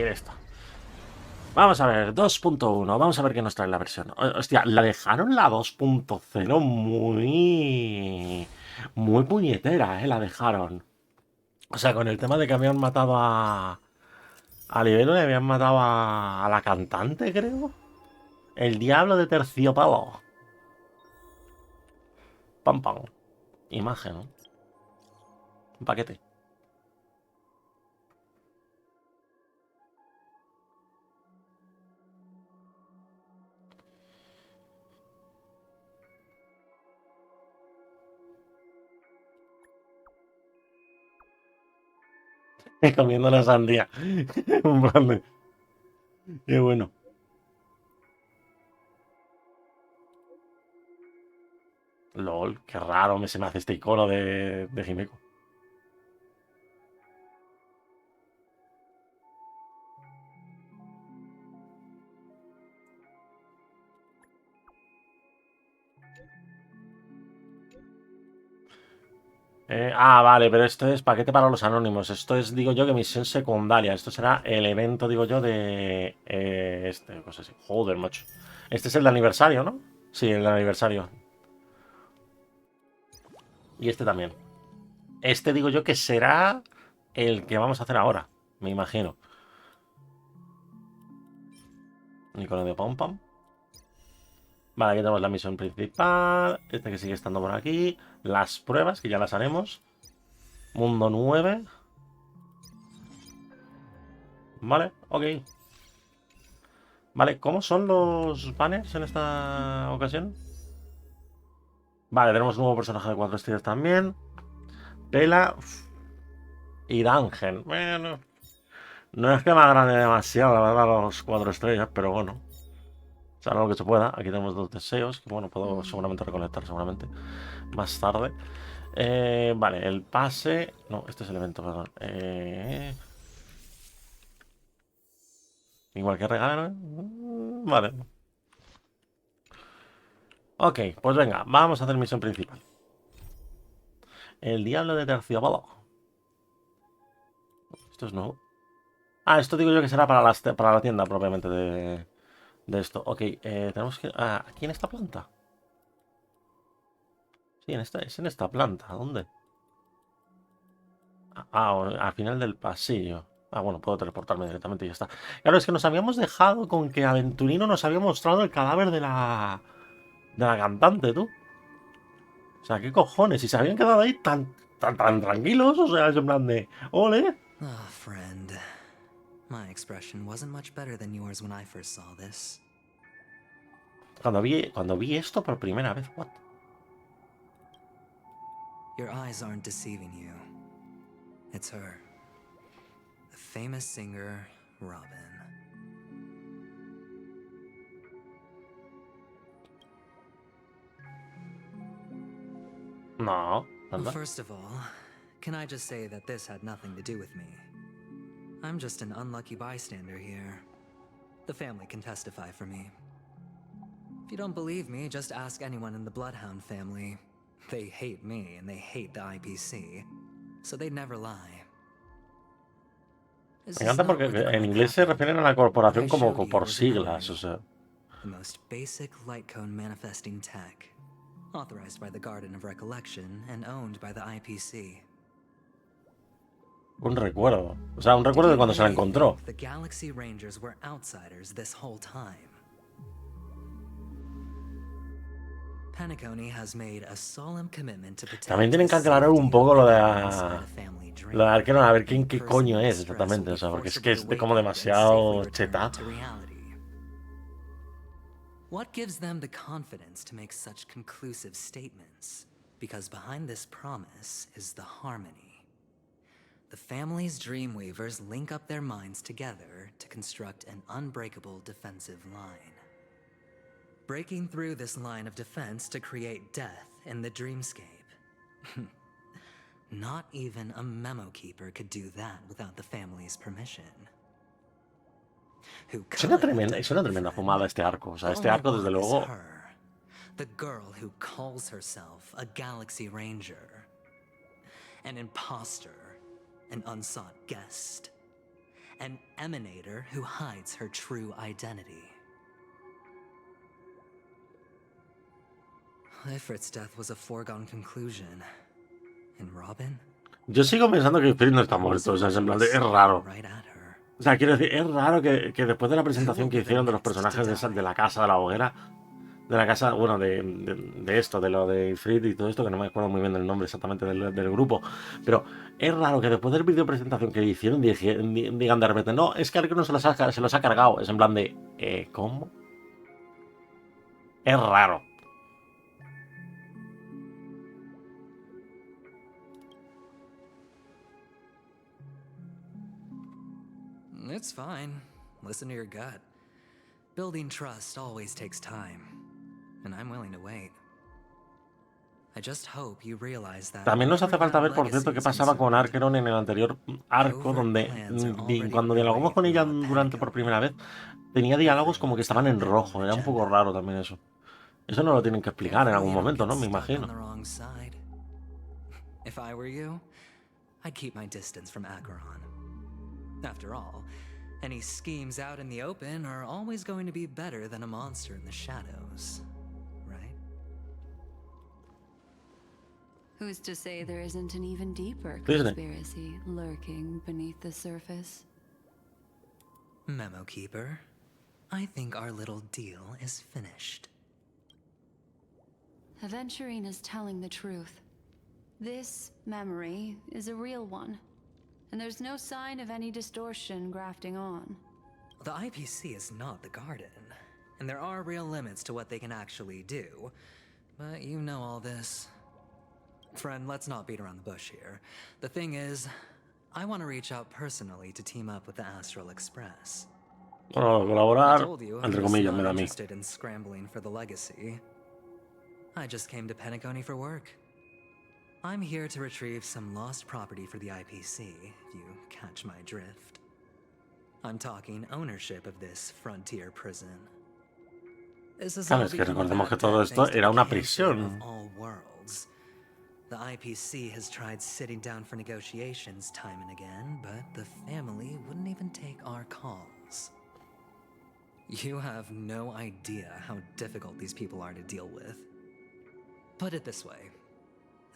esto. Vamos a ver, 2.1. Vamos a ver qué nos trae la versión. Hostia, la dejaron la 2.0 muy... Muy puñetera, la dejaron. O sea, con el tema de que habían matado a Libero, le habían matado a la cantante, creo. El diablo de Terciopelo. Pam, pam. Imagen, ¿no? Un paquete. Comiendo la sandía. Un plan de... Qué bueno. LOL, qué raro se me hace este icono de Himeko. Vale, pero esto es paquete para los anónimos. Esto es, digo yo, que misión secundaria. Esto será el evento, digo yo, de... cosa así. Joder, macho. Este es el de aniversario, ¿no? Sí, el de aniversario. Y este también. Este digo yo que será el que vamos a hacer ahora. Me imagino. Icono de pom pom. Vale, aquí tenemos la misión principal. Este que sigue estando por aquí. Las pruebas, que ya las haremos. Mundo 9. Vale, ok. Vale, ¿cómo son los banners en esta ocasión? Vale, tenemos un nuevo personaje de 4 estrellas también. Pela y Dungeon. Bueno, no es que me agrade demasiado, la verdad, los 4 estrellas, pero bueno. O sea, lo que se pueda. Aquí tenemos 2 deseos, que bueno, puedo seguramente recolectar seguramente más tarde. Vale, el pase... No, este es el evento, perdón. Igual que regalo, ¿eh? Vale. Ok, pues venga, vamos a hacer misión principal. El diablo de Terciopelo. Esto es nuevo. Esto digo yo que será para la tienda propiamente de esto. Ok, tenemos que... aquí en esta planta. Sí, es en esta planta. ¿Dónde? Al final del pasillo. Bueno, puedo teleportarme directamente y ya está. Claro, es que nos habíamos dejado con que Aventurino nos había mostrado el cadáver de la cantante, tú. O sea, ¿qué cojones? Y se habían quedado ahí tan tranquilos. O sea, es en plan de... ¡Ole! Ah, friend. My expression wasn't much better than yours when I first saw this. Cuando vi esto por primera vez, what? Your eyes aren't deceiving you. It's her. The famous singer, Robin. No, Well, ¿verdad? first of all, can I just say that this had nothing to do with me? I'm just an unlucky bystander here. The family can testify for me. If you don't believe me, just ask anyone in the Bloodhound family. They hate me and they hate the IPC, so they'd never lie. Me This is encanta not porque where the en crime inglés se happened. refieren a la What corporación I como showed you por was an siglas, o armory, sea. the most basic light cone manifesting tech, authorized by the Garden of Recollection and owned by the IPC. Un recuerdo. O sea, un Did recuerdo de you cuando se la really encontró. think the Galaxy Rangers were outsiders this whole time? Penacony has made a solemn commitment to También protect tienen the que aclarar un safety of poco lo de anyone inside a family lo de dream. Arquero, a ver quién Any qué person coño in es distress will exactamente. be O sea, porque es que forcibly es como awakened and safely demasiado cheta. returned to reality. What gives them the confidence to make such conclusive statements? Because behind this promise is the harmony. The family's Dreamweavers link up their minds together to construct an unbreakable defensive line. Breaking through this line of defense to create death in the dreamscape. Not even a memo keeper could do that without the family's permission. Who could have done Es it, una tremenda friend? fumada este arco. O sea, The este only arco, desde one is luego. her. The girl who calls herself a Galaxy Ranger. An imposter. An unsought guest. an emanator who hides her true identity. Ifrit's death was a foregone conclusion. And Robin? Yo sigo pensando que Ifrit no está muerto, o sea, es en plan de, es raro. Right at her. O sea, quiero decir, es raro que después de la presentación que hicieron de los personajes de la casa de la hoguera, de la casa, bueno, de esto, de lo de Ifrit y todo esto, que no me acuerdo muy bien del nombre exactamente del grupo, pero es raro que después del vídeo presentación que hicieron digan de repente, no, es que Arco no se los ha cargado. Es en plan de, ¿cómo? Es raro. It's fine. Listen to your gut. Building trust always takes time, and I'm willing to wait. I just hope you realize that. También nos hace falta ver, por cierto, qué pasaba con Archeron en el anterior arco, donde cuando dialogamos con ella por primera vez, tenía diálogos como que estaban en rojo. Era un poco raro también eso. Eso no lo tienen que explicar en algún momento, ¿no? Me imagino. If I were you, I'd keep my distance from Acheron. After all, any schemes out in the open are always going to be better than a monster in the shadows, right? Who's to say there isn't an even deeper Isn't it? conspiracy lurking beneath the surface? Memo Keeper, I think our little deal is finished. Aventurine is telling the truth. This memory is a real one, and there's no sign of any distortion grafting on. The IPC is not the Garden, and there are real limits to what they can actually do. But you know all this. Friend, let's not beat around the bush here. The thing is, I want to reach out personally to team up with the Astral Express. Bueno, I colaborar, told you I'm entre just comillas, me da not a mí. interested in scrambling for the legacy. I just came to Pentagoney for work. I'm here to retrieve some lost property for the IPC, if you catch my drift. I'm talking ownership of this frontier prison. This is Claro, all es que become recordemos que about todo that esto thanks to era the una cancer prisión. of all worlds. The IPC has tried sitting down for negotiations time and again, but the family wouldn't even take our calls. You have no idea how difficult these people are to deal with. Put it this way.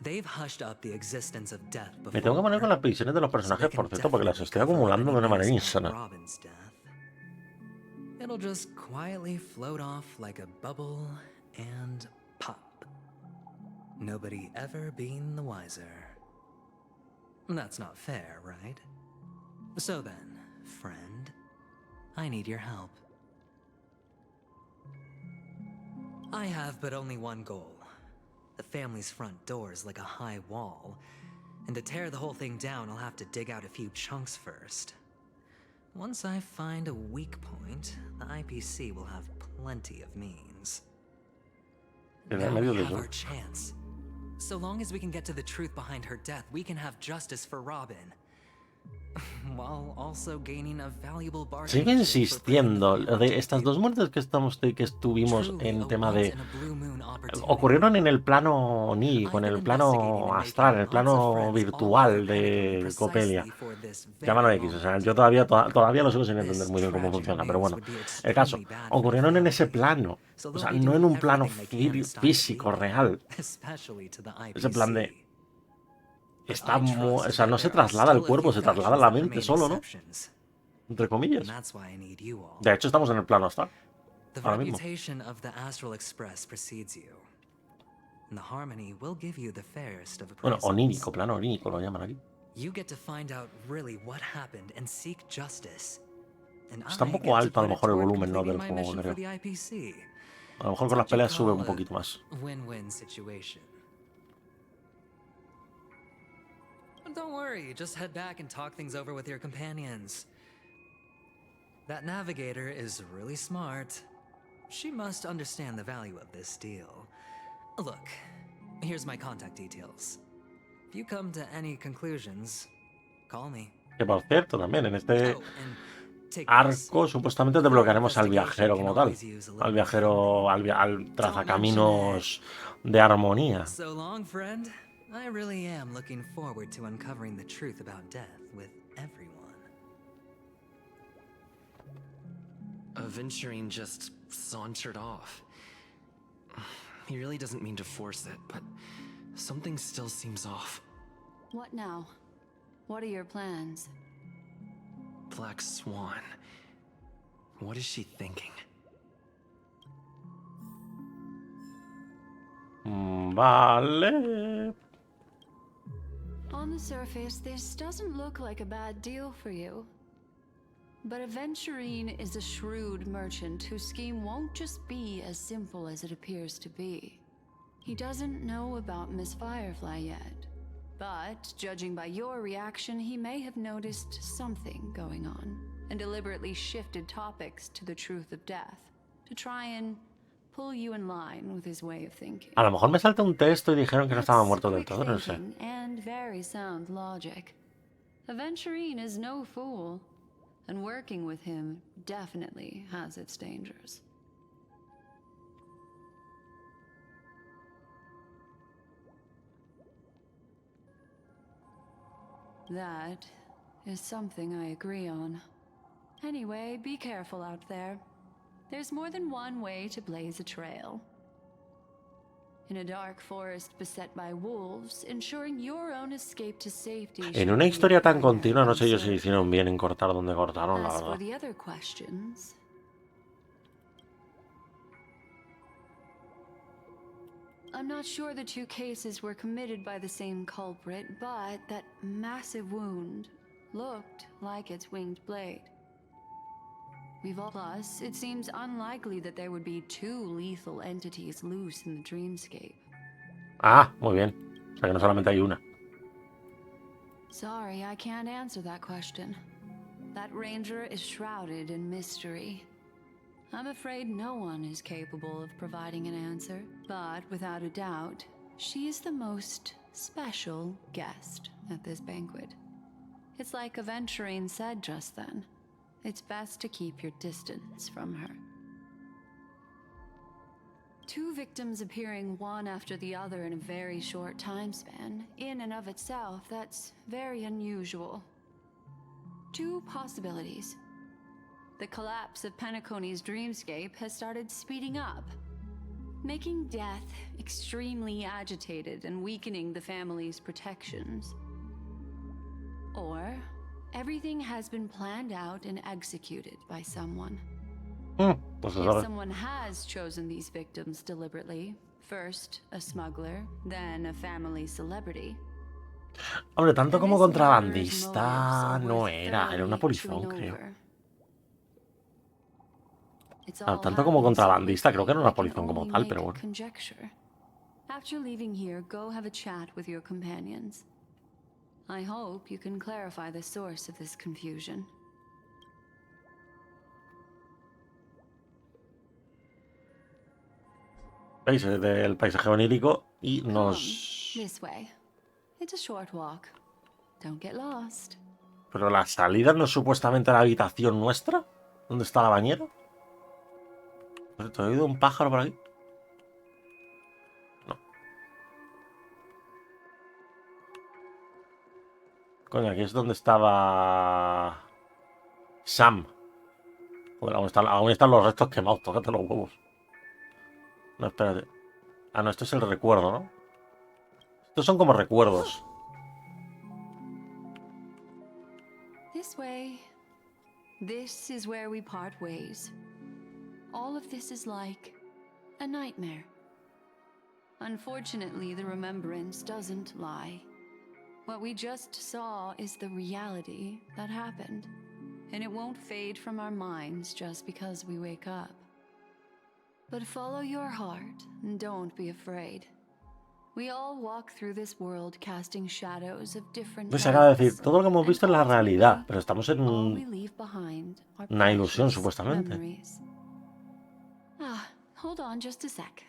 They've hushed up the existence of death before. Me tengo que poner con las prisiones de los personajes, por cierto, porque las estoy acumulando de una manera insana. Robin's death. It'll just quietly float off like a bubble and pop. Nobody ever being the wiser. That's not fair, right? So then, friend, I need your help. I have but only one goal. The family's front door is like a high wall, and to tear the whole thing down, I'll have to dig out a few chunks first. Once I find a weak point, the IPC will have plenty of means. Now we have our chance. So long as we can get to the truth behind her death, we can have justice for Robin. While also gaining a valuable bargain. Sigue insistiendo, lo de estas dos muertes que estuvimos en tema de... Ocurrieron en el plano onírico, en el plano astral, en el plano virtual de Copelia. Llámalo X, o sea, yo todavía lo sigo sin entender muy bien cómo funciona, pero bueno. El caso, ocurrieron en ese plano, o sea, no en un plano físico, real. Ese plan de... o sea, no se traslada el cuerpo, se traslada la mente solo, ¿no? Entre comillas. De hecho, estamos en el plano astral. Ahora mismo. Bueno, onírico, plano onírico lo llaman aquí. Está un poco alto a lo mejor el volumen, ¿no? Del juego, creo. A lo mejor con las peleas sube un poquito más. Don't worry, just head back and talk things over with your companions. That navigator is really smart. She must understand the value of this deal. Look, here's my contact details. If you come to any conclusions, call me. Que por cierto, también en este arco supuestamente desbloquearemos al viajero como tal. Al viajero, al trazacaminos de armonía. So long, friend. I really am looking forward to uncovering the truth about death with everyone. Aventurine just sauntered off. He really doesn't mean to force it, but something still seems off. What now? What are your plans? Black Swan. What is she thinking? Vale. On the surface, this doesn't look like a bad deal for you. But Aventurine is a shrewd merchant whose scheme won't just be as simple as it appears to be. He doesn't know about Miss Firefly yet, but judging by your reaction, he may have noticed something going on and deliberately shifted topics to the truth of death to try and pull you in line with his way of thinking. A lo mejor me salté un texto y dijeron que no estaba It's muerto del quick todo, no sé. thinking and very sound logic. Aventurine is no fool, and working with him definitely has its dangers. That is something I agree on. Anyway, be careful out there. There's more than one way to blaze a trail. In a dark forest beset by wolves, ensuring your own escape to safety. En una historia tan continua, no sé yo si hicieron bien en cortar donde cortaron, la As for verdad. the other questions, I'm not sure the two cases were committed by the same culprit, but that massive wound looked like its winged blade. Plus, it seems unlikely that there would be two lethal entities loose in the dreamscape. Ah, muy bien. O sea que no solamente hay una. Sorry, I can't answer that question. That ranger is shrouded in mystery. I'm afraid no one is capable of providing an answer, but without a doubt, she is the most special guest at this banquet. It's like Aventurine said just then. It's best to keep your distance from her. Two victims appearing one after the other in a very short time span, in and of itself, that's very unusual. Two possibilities. The collapse of Penacony's dreamscape has started speeding up, making death extremely agitated and weakening the family's protections. Or everything has been planned out and executed by someone. Pues If eso. someone has chosen these victims deliberately, first a smuggler, then a family celebrity. Hombre, tanto then como this murderer's contrabandista motives are no worth era una thoroughly polizón, chewing creo. over. It's Ah, all tanto como happened so contrabandista, creo que era quickly, una I can polizón como only tal, make pero bueno. conjecture. After leaving here, go have a chat with your companions. I hope you can clarify the source of this confusion. Veis del paisaje onírico y Come, nos... this way. It's a short walk. Don't get lost. Pero la salida no es supuestamente la habitación nuestra, ¿dónde está la bañera? ¿Te he oído un pájaro por aquí? No. Coño, aquí es donde estaba... Sam. Joder, aún están los restos quemados, tócate los huevos. No, espérate. Ah, no, esto es el recuerdo, ¿no? Estos son como recuerdos. This way. This is where we part ways. All of this is like a nightmare. Unfortunately, the remembrance doesn't lie. What we just saw is the reality that happened, and it won't fade from our minds just because we wake up. But follow your heart and don't be afraid. We all walk through this world casting shadows of different Se acaba de decir, types, todo lo que hemos visto es la and realidad, ultimately, pero estamos en all we leave behind are una ilusión, precious supuestamente. memories. Hold on just a sec.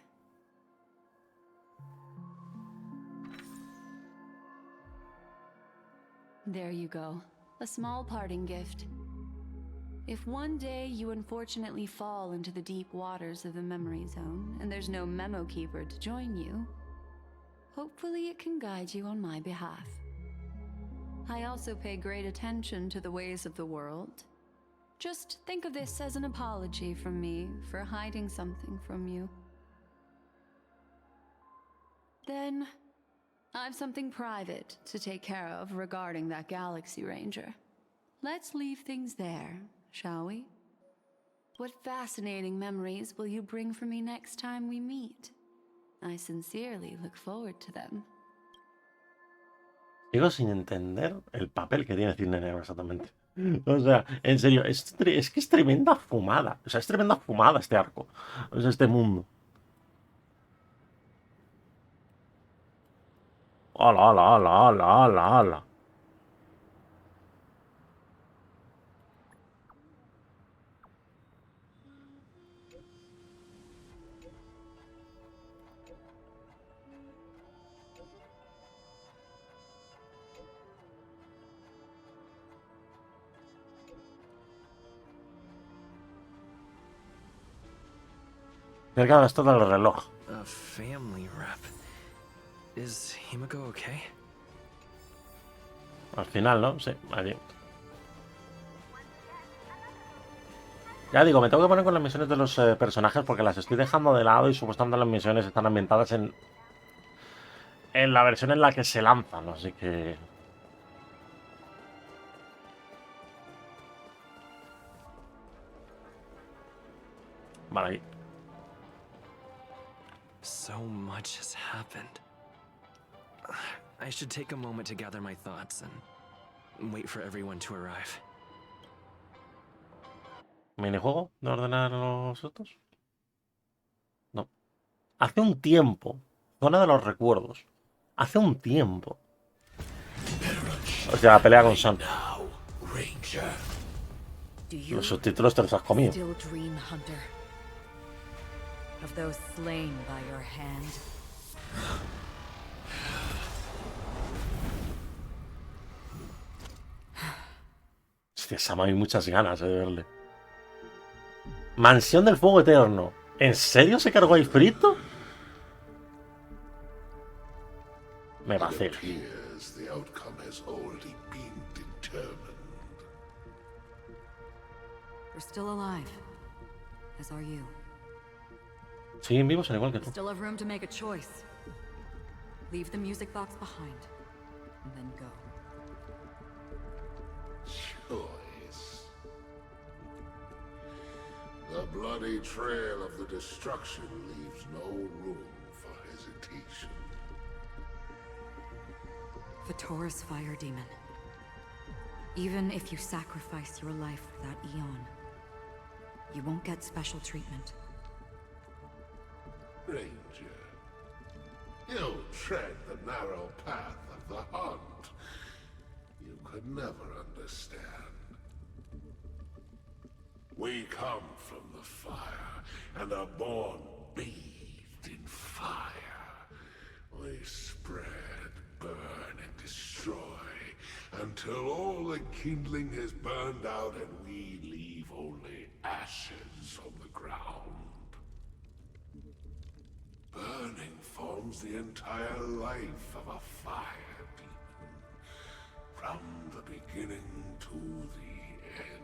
There you go. A small parting gift. If one day you unfortunately fall into the deep waters of the memory zone and there's no memo keeper to join you, hopefully it can guide you on my behalf. I also pay great attention to the ways of the world. Just think of this as an apology from me for hiding something from you. Then, I've something private to take care of regarding that Galaxy Ranger. Let's leave things there, shall we? What fascinating memories will you bring for me next time we meet? I sincerely look forward to them. Sigo sin entender el papel que tiene Cisne Negro exactamente. O sea, en serio, es que es tremenda fumada. O sea, es tremenda fumada este arco. O sea, este mundo. ¡Hala, hala, hala, hala, hala, hala! Cerca esto del reloj. A family rep. Is Himiko okay? Al final, ¿no? Sí, allí. Ya digo, me tengo que poner con las misiones de los personajes porque las estoy dejando de lado y supuestamente las misiones están ambientadas en la versión en la que se lanzan, así que... Vale, ahí. So much has happened. I should take a moment to gather my thoughts and wait for everyone to arrive. ¿Minijuego de ordenar los estos? No. Hace un tiempo. Zona de los recuerdos. Hace un tiempo. O sea, la pelea con Sam. Los subtítulos te los has comido. Still dream, Hunter, of those slain by your hand. Hostia, Sam, hay muchas ganas de verle. Mansión del Fuego Eterno. ¿En serio se cargó ahí frito? Me va a hacer. We're still alive, as are you. Siguen vivos al igual que We tú. still have room to make a choice. Leave the music box behind, and then go. Choice. The bloody trail of the destruction leaves no room for hesitation. Vatora's fire demon. Even if you sacrifice your life for that Eon, you won't get special treatment. Ranger, you tread the narrow path of the hunt. You could never understand. We come from the fire and are born bathed in fire. We spread, burn, and destroy until all the kindling has burned out and we leave only ashes on the ground. Burning forms the entire life of a fire demon, from the beginning to the end.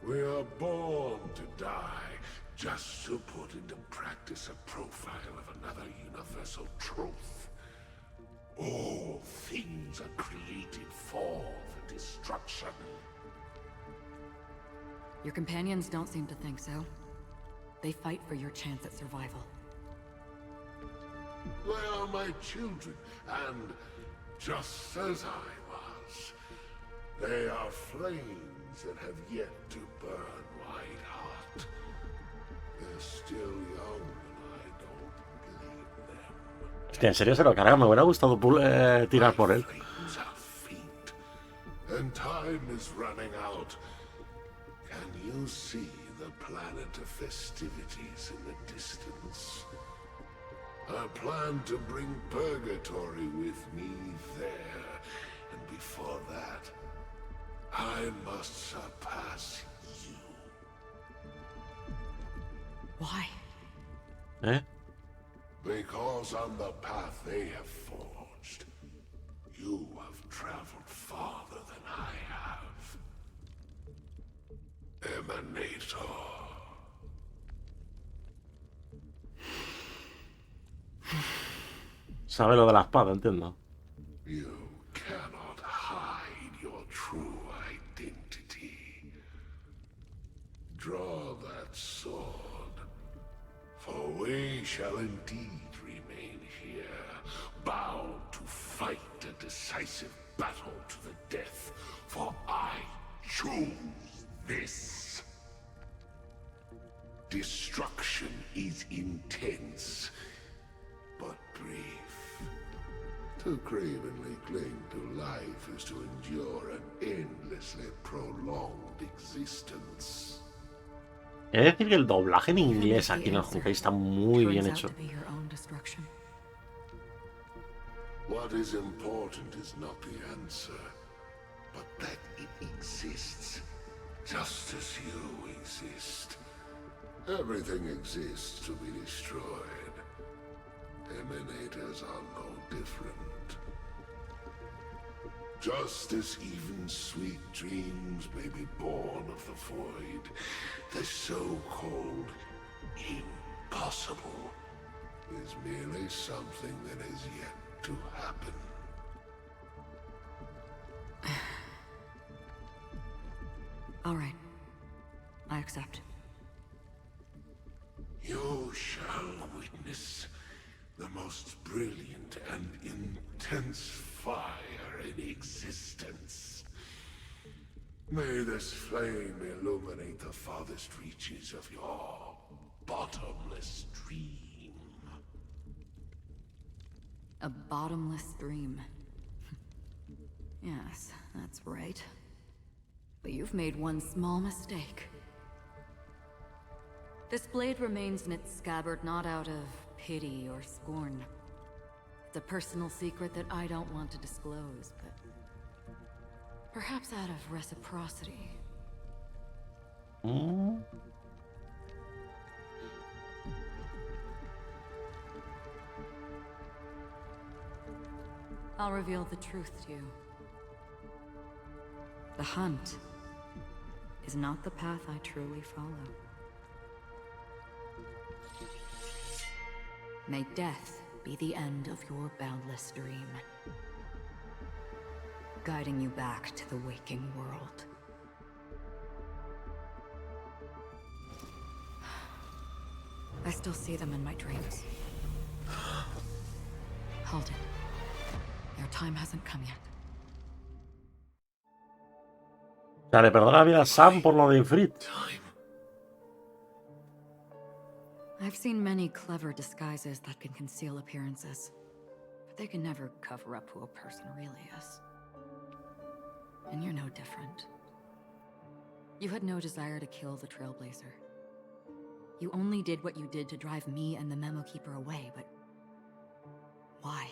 We are born to die just to put into practice a profile of another universal truth. All things are created for the destruction. Your companions don't seem to think so. They fight for your chance at survival. They are my children, and just as I was, they are flames that have yet to burn white hot. They're still young, and I don't blame them. Hostia, ¿en serio se lo carga? Me hubiera gustado tirar por él. Flames are faint, and time is running out. Can you see the planet of festivities in the distance? I plan to bring purgatory with me there, and before that, I must surpass you. Why? ¿Eh? Because on the path they have forged, you have traveled farther than I have. Terminator. Sabe lo de la espada, entiendo. You cannot hide your true identity. Draw that sword, for we shall indeed remain here, bound to fight a decisive battle to the death, for I choose this. Destruction is intense, but brief. To cravenly cling to life is to endure an endlessly prolonged existence. He de decir que el doblaje en inglés aquí en el Honkai está muy bien hecho. What is important is not the answer, but that it exists, just as you exist. Everything exists to be destroyed. Emanators are no different. Just as even sweet dreams may be born of the void, the so-called impossible is merely something that is yet to happen. All right. I accept. You shall witness the most brilliant and intense fire in existence. May this flame illuminate the farthest reaches of your bottomless dream. A bottomless dream. Yes, that's right. But you've made one small mistake. This blade remains in its scabbard not out of pity or scorn. It's a personal secret that I don't want to disclose, but perhaps out of reciprocity. I'll reveal the truth to you. The hunt is not the path I truly follow. May death be the end of your boundless dream, guiding you back to the waking world. I still see them in my dreams. Hold it. Your time hasn't come yet. O sea, le perdona la vida a Sam por lo de Ifrit. I've seen many clever disguises that can conceal appearances, but they can never cover up who a person really is. And you're no different. You had no desire to kill the Trailblazer. You only did what you did to drive me and the Memo Keeper away, but why?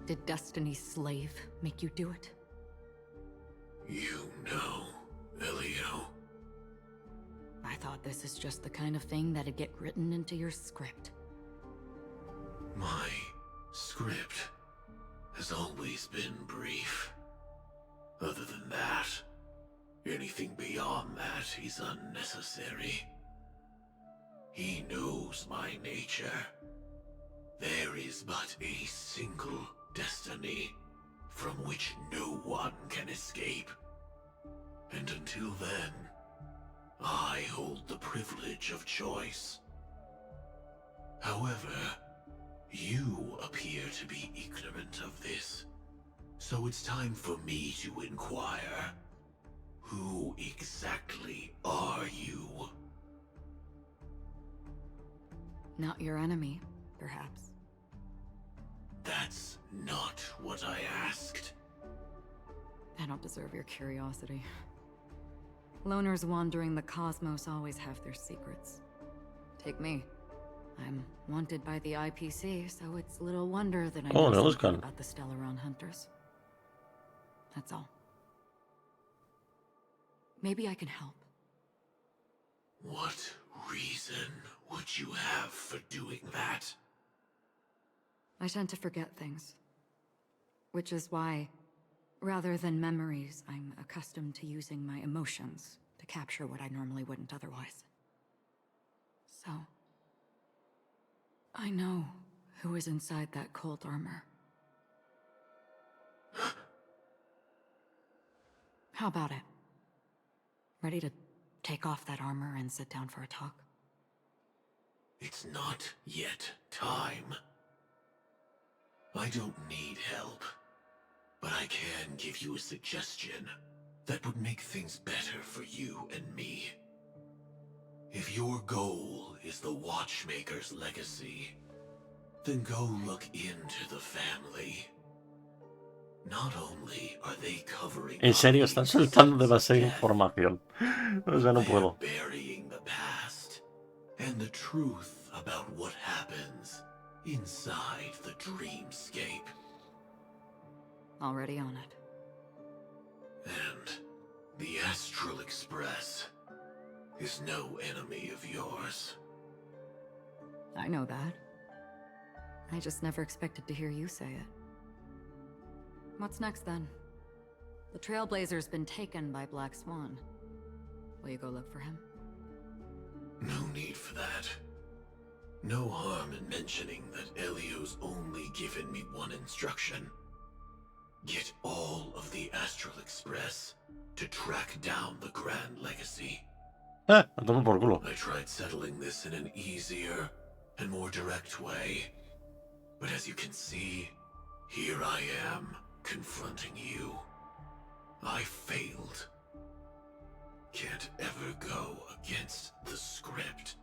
Did Destiny's slave make you do it? You know, Elio. I thought this is just the kind of thing that'd get written into your script. My script has always been brief. Other than that, anything beyond that is unnecessary. He knows my nature. There is but a single destiny from which no one can escape. And until then, I hold the privilege of choice. However, you appear to be ignorant of this, so it's time for me to inquire. Who exactly are you? Not your enemy, perhaps. That's not what I asked. I don't deserve your curiosity. Loners wandering the cosmos always have their secrets. Take me. I'm wanted by the IPC, so it's little wonder that I know something about the Stellaron Hunters. That's all. Maybe I can help. What reason would you have for doing that? I tend to forget things. Which is why Rather than memories, I'm accustomed to using my emotions to capture what I normally wouldn't otherwise. So, I know who is inside that cold armor. How about it? Ready to take off that armor and sit down for a talk? It's not yet time. I don't need help, but I can give you a suggestion that would make things better for you and me. If your goal is the Watchmaker's legacy, then go look into the family. Not only are they covering En serio, están soltando demasiada death, información. O sea, no they're puedo. burying the past and the truth about what happens inside the dreamscape. Already on it. And the Astral Express is no enemy of yours. I know that. I just never expected to hear you say it. What's next then? The Trailblazer's been taken by Black Swan. Will you go look for him? No need for that. No harm in mentioning that Elio's only given me one instruction. Get all of the Astral Express to track down the Grand Legacy. A tomar por culo. I tried settling this in an easier and more direct way. But as you can see, here I am, confronting you. I failed. Can't ever go against the script.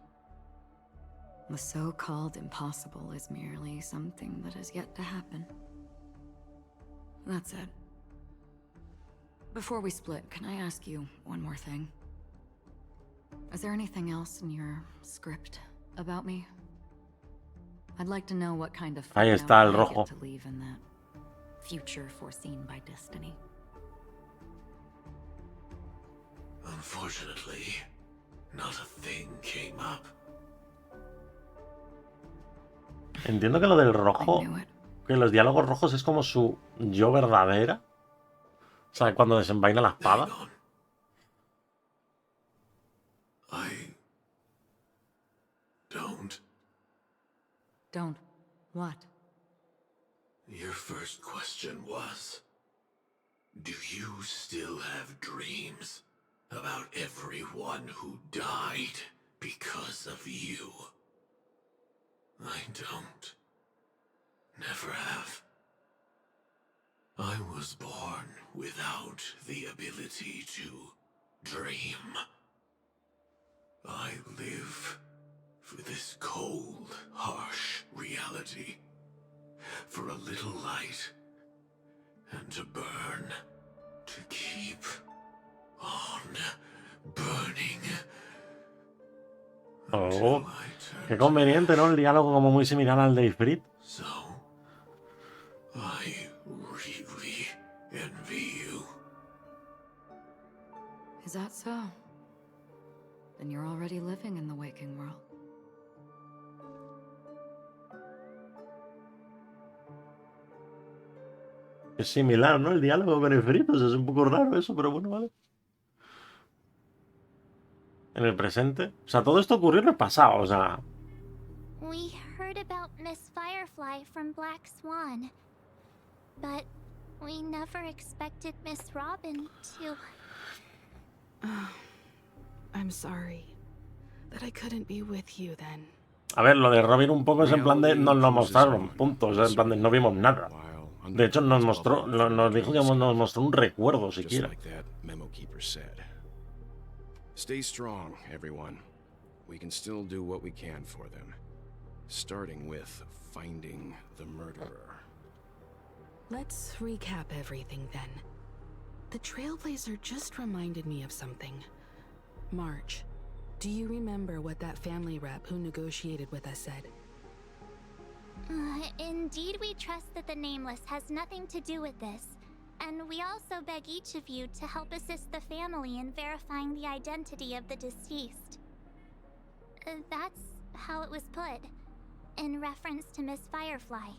The so-called impossible is merely something that has yet to happen. That's it. Before we split, can I ask you one more thing? Is there anything else in your script about me? I'd like to know what kind of Ahí footnote está el I rojo. get to leave in that future foreseen by destiny. Unfortunately, not a thing came up. Entiendo que lo del I rojo, knew it. que los diálogos rojos es como su yo verdadera. O sea, cuando desenvaina la espada. Hang on. Don't. What? Your first question was, do you still have dreams about everyone who died because of you? I don't. Never have. I was born without the ability to dream. I live for this cold, harsh reality. For a little light. And to burn. To keep on burning. Oh, Until I turn qué to conveniente, ¿no? El diálogo como muy similar al de Ifrit. So, I really envy you. Is that so? Then you're already living in the waking world. Es similar, ¿no? El diálogo con Ifrit. Pues es un poco raro eso, pero bueno, vale. En el presente. O sea, todo esto ocurrió en el pasado, o sea. We heard about Miss Firefly from Black Swan, but we never expected Miss Robin to... I'm sorry that I couldn't be with you then. A ver, lo de Robin un poco es en plan de nos lo mostraron, punto. O sea, en plan de no vimos nada. De hecho, nos mostró, nos dijo que nos mostró un recuerdo siquiera. Just like that memo keeper said. Stay strong, everyone. We can still do what we can for them. Starting with finding the murderer. Let's recap everything then. The Trailblazer just reminded me of something. March, do you remember what that family rep who negotiated with us said? Indeed, we trust that the Nameless has nothing to do with this. And we also beg each of you to help assist the family in verifying the identity of the deceased. That's how it was put, in reference to Miss Firefly.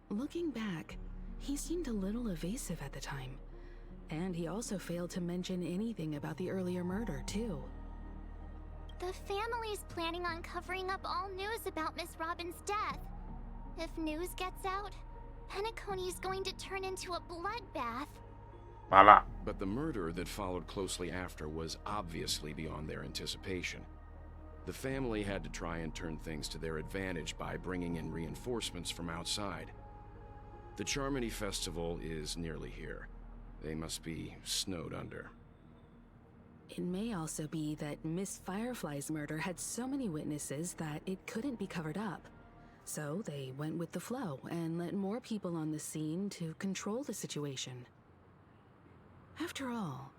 Looking back, He seemed a little evasive at the time. And he also failed to mention anything about the earlier murder, too. The family's planning on covering up all news about Miss Robin's death. If news gets out, Penacony's going to turn into a bloodbath. Hala. But the murder that followed closely after was obviously beyond their anticipation. The family had to try and turn things to their advantage by bringing in reinforcements from outside. The Charmony Festival is nearly here. They must be snowed under. It may also be that Miss Firefly's murder had so many witnesses that it couldn't be covered up. So they went with the flow and let more people on the scene to control the situation. After all,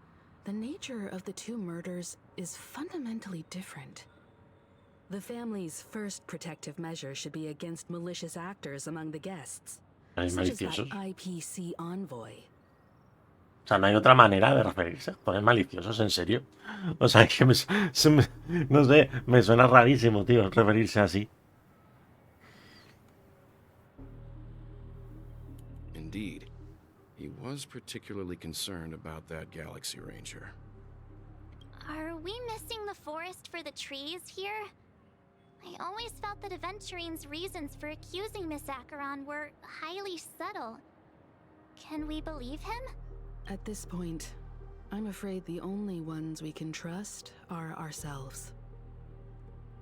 the nature of the two murders is fundamentally different. The family's first protective measure should be against malicious actors among the guests, Hay such as that maliciosos. IPC envoy. O sea, no hay otra manera de referirse. Poner maliciosos, en serio. O sea, que no sé, me suena rarísimo, tío, referirse así. Indeed. He was particularly concerned about that Galaxy Ranger. Are we missing the forest for the trees here? I always felt that Aventurine's reasons for accusing Miss Acheron were highly subtle. Can we believe him? At this point, I'm afraid the only ones we can trust are ourselves.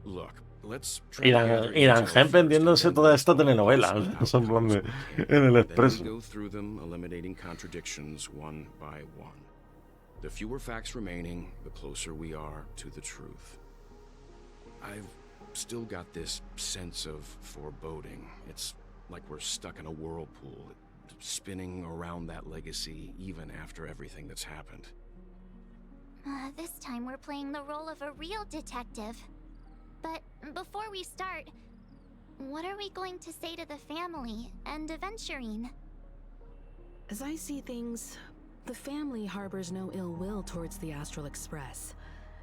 Look, let's Y Dangen vendiéndose toda esta telenovela. Son en plan de, en el Expreso. Go through them, eliminating contradictions one by one. The fewer facts remaining, the closer we are to the truth. I've still got this sense of foreboding. It's like we're stuck in a whirlpool, spinning around that legacy even after everything that's happened. This time we're playing the role of a real detective. But before we start, what are we going to say to the family and Aventurine? As I see things, the family harbors no ill will towards the Astral Express.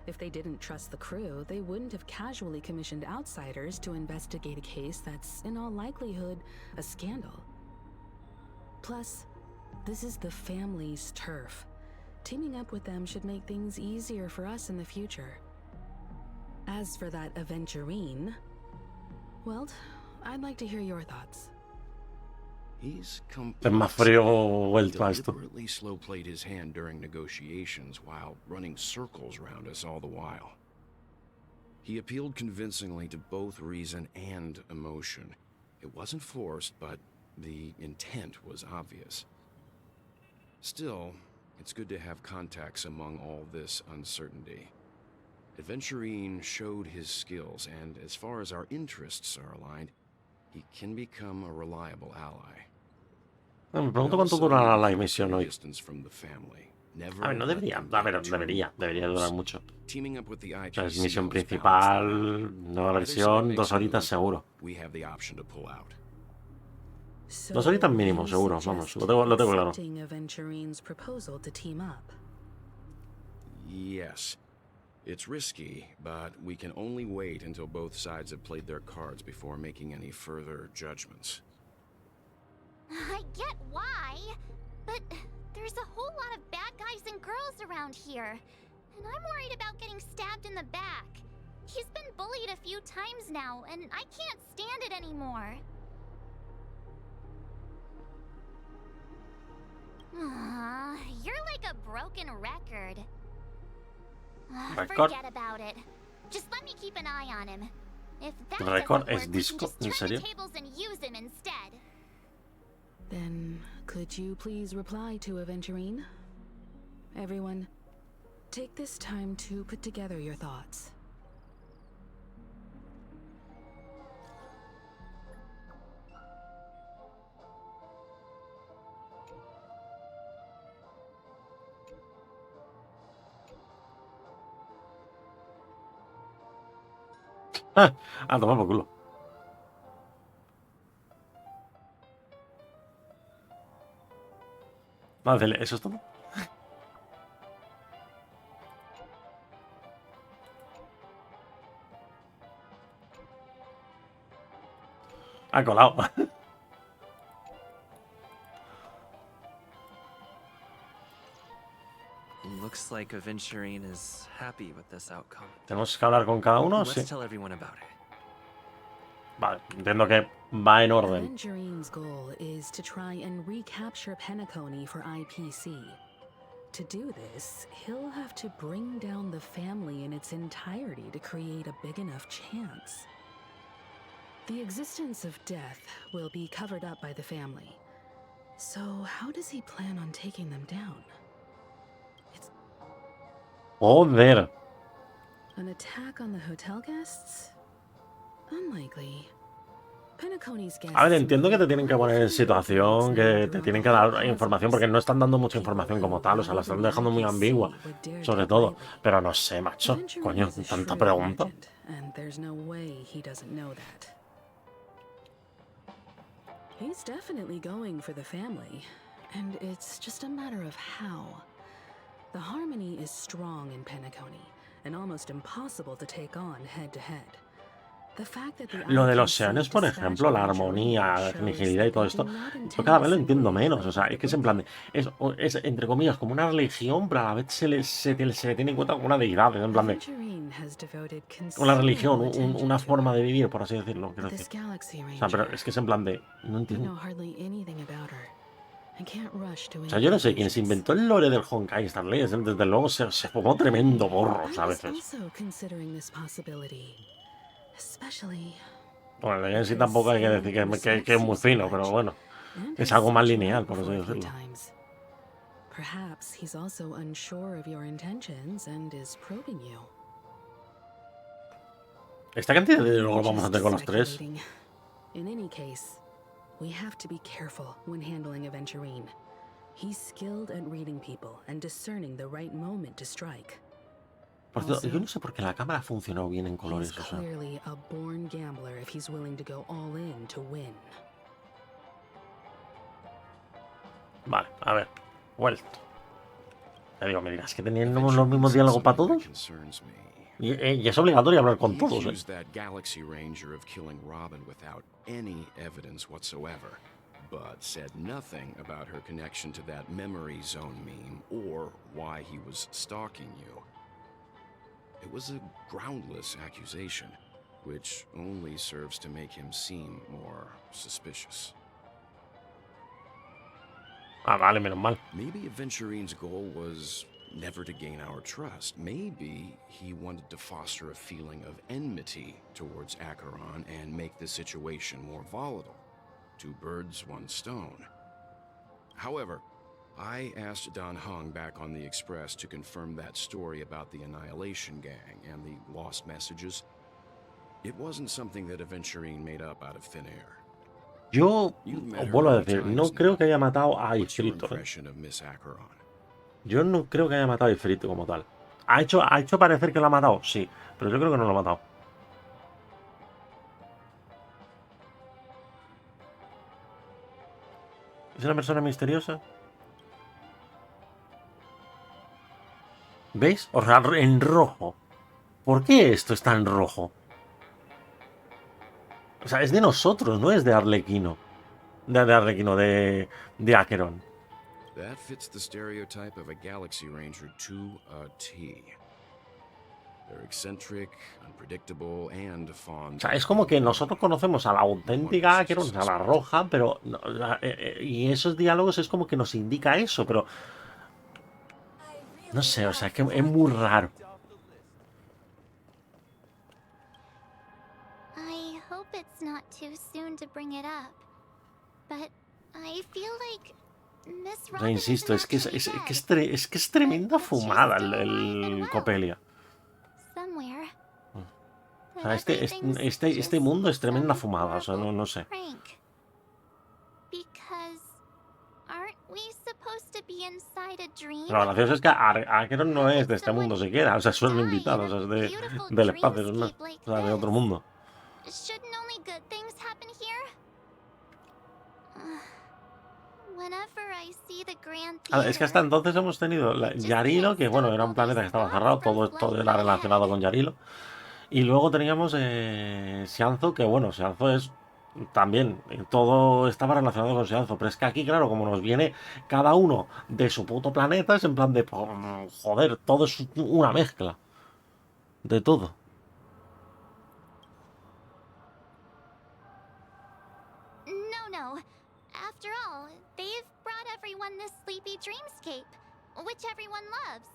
If they didn't trust the crew, they wouldn't have casually commissioned outsiders to investigate a case that's, in all likelihood, a scandal. Plus, this is the family's turf. Teaming up with them should make things easier for us in the future. As for that Aventurine, well, I'd like to hear your thoughts. He's Es más frío vuelto a esto. deliberately slow-played his hand during negotiations while running circles around us all the while. He appealed convincingly to both reason and emotion. It wasn't forced, but the intent was obvious. Still, it's good to have contacts among all this uncertainty. Aventurine showed his skills, and as far as our interests are aligned, he can become a reliable ally. Me pregunto cuánto durará la emisión hoy. Distance from the family. A ver, no debería. A ver, debería durar mucho. Teaming up with the O sea, es IPC misión helps principal, balance that out. nueva versión, 2 horitas seguro. We have the option to pull out. 2 horitas mínimo, seguro, vamos, lo tengo claro. Accepting Aventurine's proposal to team up. Yes. It's risky, but we can only wait until both sides have played their cards before making any further judgments. I get why, but there's a whole lot of bad guys and girls around here, and I'm worried about getting stabbed in the back. He's been bullied a few times now, and I can't stand it anymore. You're like a broken record. Forget about it. Just let me keep an eye on him. If that Record doesn't es work, we can disco, just ¿en turn serio? the tables and use him instead. Then, could you please reply to Aventurine? Everyone, take this time to put together your thoughts. A tomar por culo. Vale, ¿eso es todo? Ha colado. Looks like Aventurine is happy with this outcome. ¿Tenemos que hablar con cada uno? Sí. Let's tell everyone about it. Vale, entiendo que va en orden. Aventurine's goal is to try and recapture Penacony for IPC. To do this, he'll have to bring down the family in its entirety to create a big enough chance. The existence of death will be covered up by the family. So how does he plan on taking them down? Joder. An attack on the hotel guests? Unlikely. Penacony's guests. A ver, entiendo que te tienen que poner en situación, que te tienen que dar información, porque no están dando mucha información como tal, o sea, la están dejando muy ambigua, sobre todo. Pero no sé, macho, coño, tanta pregunta. He's definitely going for the family, and it's just a matter of how. The harmony is strong in Penacony, and almost impossible to take on head to head. Lo de los seones, por ejemplo, la armonía, la tranquilidad y todo esto, yo cada vez lo entiendo menos. O sea, es que es en plan de, es entre comillas como una religión, pero a la vez se le tiene en cuenta como una deidad. Es en plan de una religión, una forma de vivir, por así decirlo. Quiero decir. O sea, pero es que es en plan de, no entiendo. O sea, yo no sé quién se inventó el lore del Honkai Star Rail. Desde luego se fumó tremendo borros a veces. Bueno, el Legacy tampoco hay que decir que es muy fino, pero bueno, es algo más lineal, por así decirlo. ¿Esta cantidad de dinero vamos a hacer con los tres? In any case, we have to be careful when handling Aventurine. He's skilled at reading people and discerning the right moment to strike. Por cierto, yo no sé por qué la cámara funcionó bien en colores, o sea. Vale, a ver, vuelto. Te digo, me dirás que tenían los mismos diálogos para todos. Y es obligatorio hablar con todos, But said nothing about her connection to that memory zone meme or why he was stalking you. It was a groundless accusation, which only serves to make him seem more suspicious. Ah, vale, menos mal. Maybe Aventurine's goal was never to gain our trust. Maybe he wanted to foster a feeling of enmity towards Acheron and make the situation more volatile. Two birds, one stone. However, I asked Don Hung back on the Express to confirm that story about the Annihilation Gang and the lost messages. It wasn't something that Aventurine made up out of thin air. Yo os vuelvo a decir, no creo que haya matado a Ifrito. Yo no creo que haya matado a Ifrito como tal. ¿Ha hecho parecer que lo ha matado? Sí, pero yo creo que no lo ha matado. ¿Es una persona misteriosa? ¿Veis? O sea, en rojo. ¿Por qué esto está en rojo? O sea, es de nosotros, no es de Arlequino. De Acheron. That fits the stereotype of a Galaxy Ranger to a T. They're eccentric, unpredictable, and fond. O sea, es como que nosotros conocemos a la auténtica Acheron, a la roja, pero y esos diálogos es como que nos indica eso, pero no sé, o sea, es que es muy raro. I hope it's not too soon to bring it up, but I feel like Miss Ya Robin insisto, es que es tremenda fumada el Copelia. Somewhere. O sea, este mundo es tremenda fumada, o sea, no sé. Pero lo gracioso es que Acheron no es de este mundo siquiera, o sea, son invitados, o sea, es del espacio, o sea, de otro mundo. Es que hasta entonces hemos tenido Yarilo, que bueno, era un planeta que estaba cerrado, todo era relacionado con Yarilo. Y luego teníamos Xianzo, que bueno, Xianzo es También, todo estaba relacionado con Seanzo, pero es que aquí, claro, como nos viene cada uno de su puto planeta, es en plan de, joder, todo es una mezcla de todo. No. After all, they've brought everyone this sleepy dreamscape, which everyone loves.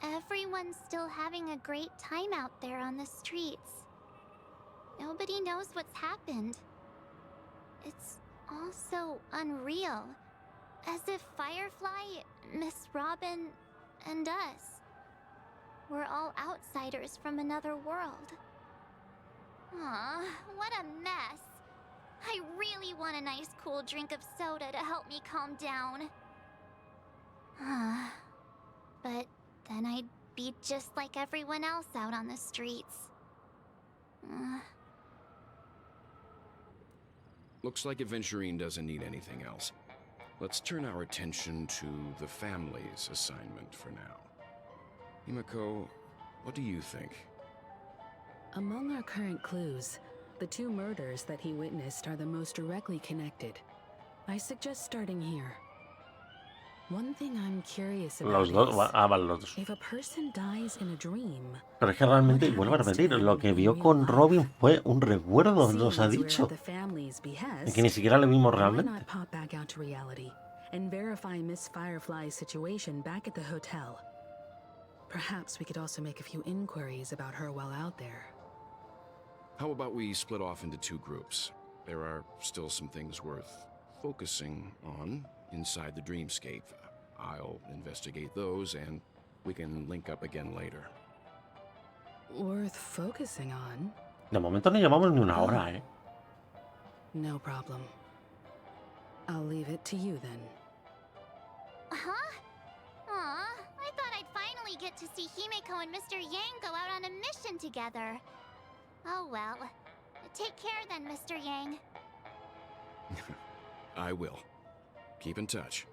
Everyone's still having a great time out there on the streets. Nobody knows what's happened. It's all so unreal. As if Firefly, Miss Robin, and us were all outsiders from another world. Aw, what a mess. I really want a nice cool drink of soda to help me calm down. But then I'd be just like everyone else out on the streets. Looks like Aventurine doesn't need anything else. Let's turn our attention to the family's assignment for now. Himiko, what do you think? Among our current clues, the 2 murders that he witnessed are the most directly connected. I suggest starting here. One thing I'm curious about Los dos, is, vale, los dos. if a person dies in a dream, Pero es que realmente, what vuelvo a happens to repetir, them lo que in vio real con life? Robin fue un recuerdo, nos ha Seems we're dicho. at the family's behest, Que ni siquiera le vimos why realmente. not pop back out to reality and verify Miss Firefly's situation back at the hotel? Perhaps we could also make a few inquiries about her while out there. How about we split off into 2 groups? There are still some things worth focusing on inside the dreamscape. I'll investigate those, and we can link up again later. Worth focusing on? De momento no llevamos ni una hora, ¿eh? No problem. I'll leave it to you then. Huh? Aw, I thought I'd finally get to see Himiko and Mr. Yang go out on a mission together. Oh well. Take care then, Mr. Yang. I will. Keep in touch.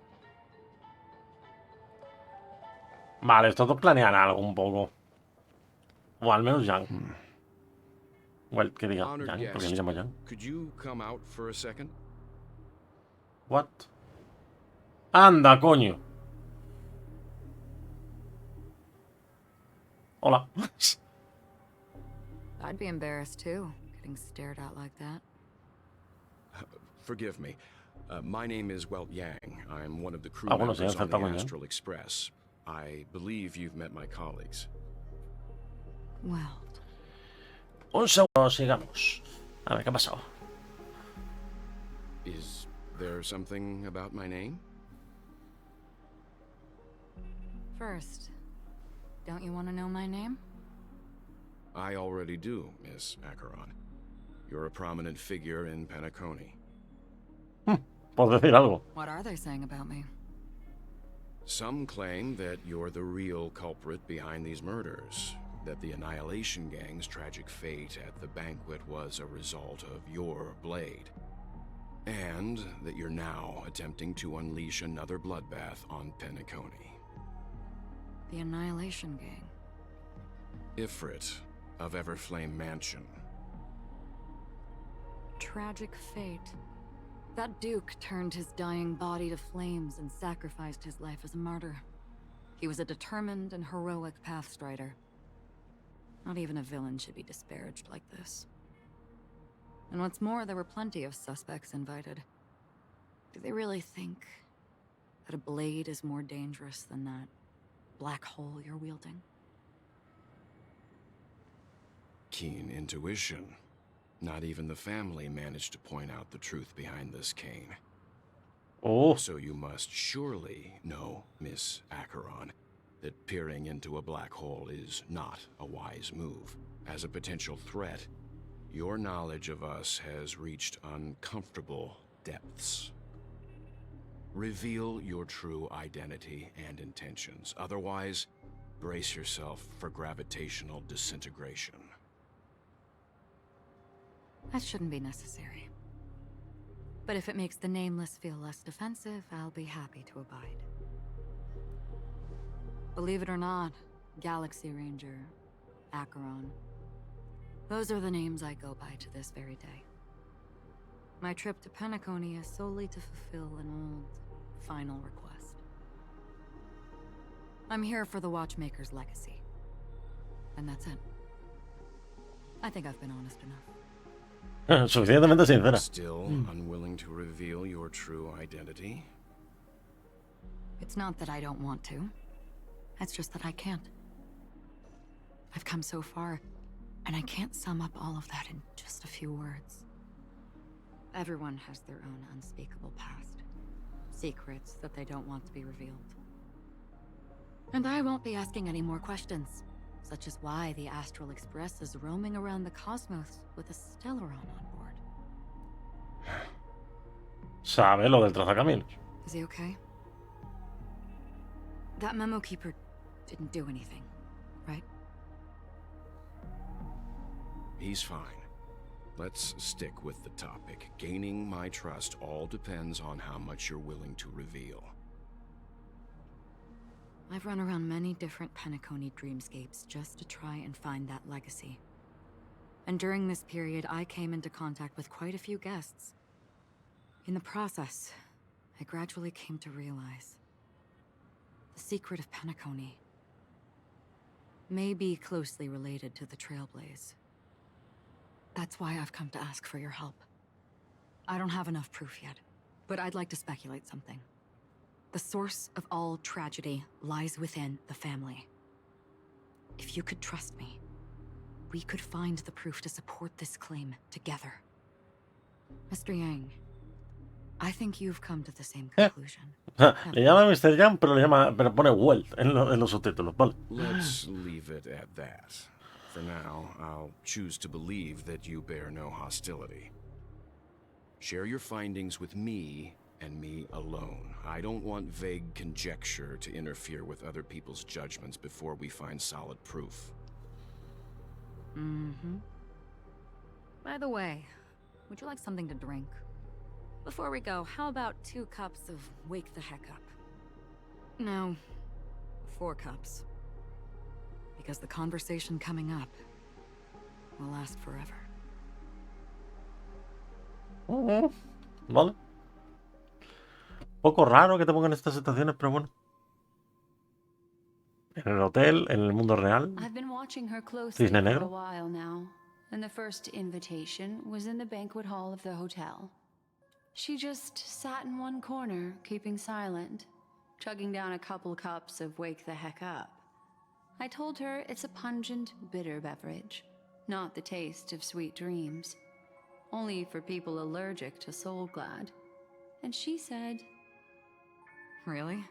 Vale, estos dos planean algo un poco. O al menos Yang. O el que diga Honored Yang, porque guest, me llamo Yang. could you come out for a second? What? Anda, coño. Hola. I'd be embarrassed too, getting stared at like that. Forgive me. My name is Welt Yang. I'm one of the crew bueno, members señor on the Zartagón, ¿eh? Astral Express. I believe you've met my colleagues. Well, Un segundo, sigamos. A ver, ¿qué ha pasado? Is there something about my name? first, don't you want to know my name? I already do, Miss Acheron. You're a prominent figure in Penacony. ¿Puedo decir algo? What are they saying about me? Some claim that you're the real culprit behind these murders, that the Annihilation Gang's tragic fate at the banquet was a result of your blade, and that you're now attempting to unleash another bloodbath on Penacony. The Annihilation Gang. Ifrit of Everflame Mansion. Tragic fate. That Duke turned his dying body to flames and sacrificed his life as a martyr. He was a determined and heroic pathstrider. Not even a villain should be disparaged like this. And what's more, there were plenty of suspects invited. Do they really think that a blade is more dangerous than that black hole you're wielding? Keen intuition. Not even the family managed to point out the truth behind this cane. Oh, So you must surely know, Miss Acheron, that peering into a black hole is not a wise move. As a potential threat, your knowledge of us has reached uncomfortable depths. Reveal your true identity and intentions. Otherwise, brace yourself for gravitational disintegration. That shouldn't be necessary. But if it makes the Nameless feel less defensive, I'll be happy to abide. Believe it or not, Galaxy Ranger, Acheron, Those are the names I go by to this very day. My trip to Penacony is solely to fulfill an old, final request. I'm here for the Watchmaker's legacy. And that's it. I think I've been honest enough. Suficientemente sincera. Still unwilling to reveal your true identity? It's not that I don't want to. It's just that I can't. I've come so far, and I can't sum up all of that in just a few words. Everyone has their own unspeakable past. Secrets that they don't want to be revealed. And I won't be asking any more questions, such as why the Astral Express is roaming around the cosmos with a Stellaron on board. Sabe lo del trazacaminos. Is he okay? That memo keeper didn't do anything, right? He's fine. Let's stick with the topic. Gaining my trust all depends on how much you're willing to reveal. I've run around many different Penacony dreamscapes just to try and find that legacy. And during this period, I came into contact with quite a few guests. In the process, I gradually came to realize the secret of Penacony may be closely related to the Trailblaze. That's why I've come to ask for your help. I don't have enough proof yet, but I'd like to speculate something. The source of all tragedy lies within the family. If you could trust me, we could find the proof to support this claim together. Mr. Yang, I think you've come to the same conclusion. Le llama Mr. Yang, pero pone Welt en los subtítulos, ¿vale? Let's leave it at that. For now, I'll choose to believe that you bear no hostility. Share your findings with me and me alone. I don't want vague conjecture to interfere with other people's judgments before we find solid proof. By the way, would you like something to drink? Before we go, how about 2 cups of Wake the Heck Up? No, 4 cups. Because the conversation coming up will last forever. Vale. Poco raro que te pongan estas situaciones, pero bueno. En el hotel, en el mundo real. I've been watching her closely Cisne for a Negro. while now, and the first invitation was in the banquet hall of the hotel. She just sat in one corner, keeping silent, chugging down a couple cups of Wake the Heck Up. I told her it's a pungent, bitter beverage, not the taste of sweet dreams. Only for people allergic to Soul Glad. And she said, Really?